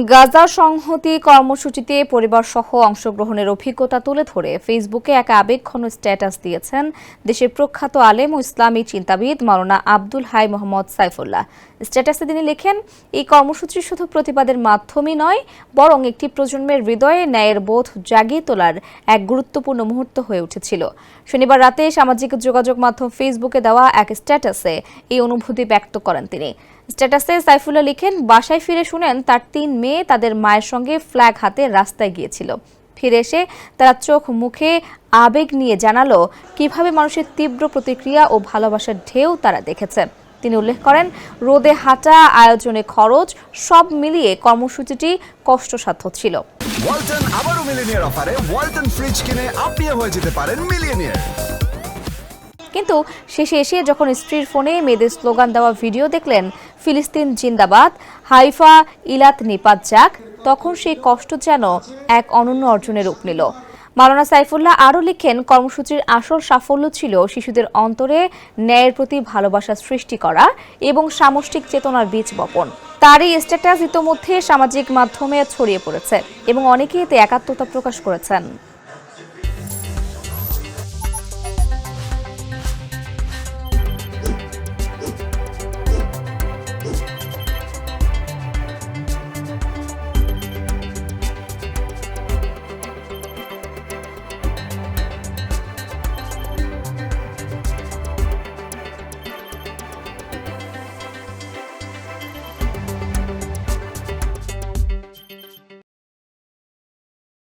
গাজা সংহতি কর্মসূচিতে পরিবারসহ অংশগ্রহণের অভিজ্ঞতা তুলে ধরে ফেসবুকে এক আবেগঘন স্ট্যাটাস দিয়েছেন দেশের প্রখ্যাত আলেম ও ইসলামী চিন্তাবিদ মাওলানা আব্দুল হাই মোহাম্মদ সাইফুল্লাহ। স্ট্যাটাসে তিনি লেখেন, এই কর্মসূচি শুধু প্রতিবাদের মাধ্যমই নয়, বরং একটি প্রজন্মের হৃদয়ে ন্যায়ের বোধ জাগিয়ে তোলার এক গুরুত্বপূর্ণ মুহূর্ত হয়ে উঠেছিল। শনিবার রাতে সামাজিক যোগাযোগ মাধ্যম ফেসবুকে দেওয়া এক স্ট্যাটাসে এই অনুভূতি ব্যক্ত করেন তিনি। স্ট্যাটাসে সাইফুল্লাহ লিখেন, বাসায় ফিরে শুনেন তার 3 মেয়ে তাদের মায়ের সঙ্গে ফ্ল্যাগ হাতে রাস্তায় গিয়েছিল। ফিরে এসে তারা চোখ মুখে আবেগ নিয়ে জানালো কিভাবে মানুষের তীব্র প্রতিক্রিয়া ও ভালোবাসার ঢেউ তারা দেখেছে। তিনি উল্লেখ করেন, রোদে হাঁটা, আয়োজনে খরচ সব মিলিয়ে কর্মসূচিটি কষ্টসাধ্য ছিল। ওয়ালটন আবারো মিলিয়নিয়ার অফারে ওয়ালটন ফ্রিজ কিনে আপনিও হয়ে যেতে পারেন মিলিয়নিয়ার। কিন্তু শেষে এসে যখন স্ত্রীর ফোনে মেয়েদের স্লোগান দেওয়া ভিডিও দেখলেন, ফিলিস্তিন জিন্দাবাদ, হাইফা ইলাত নিপাত যাক, তখন সেই কষ্ট যেন এক অনন্য অর্জনের রূপ নিল। মাওলানা সাইফুল্লাহ আরও লিখেন, কর্মসূচির আসল সাফল্য ছিল শিশুদের অন্তরে ন্যায়ের প্রতি ভালোবাসা সৃষ্টি করা এবং সামষ্টিক চেতনার বীজ বপন। তার এই স্ট্যাটাস ইতোমধ্যে সামাজিক মাধ্যমে ছড়িয়ে পড়েছে এবং অনেকে এতে একাত্মতা প্রকাশ করেছেন।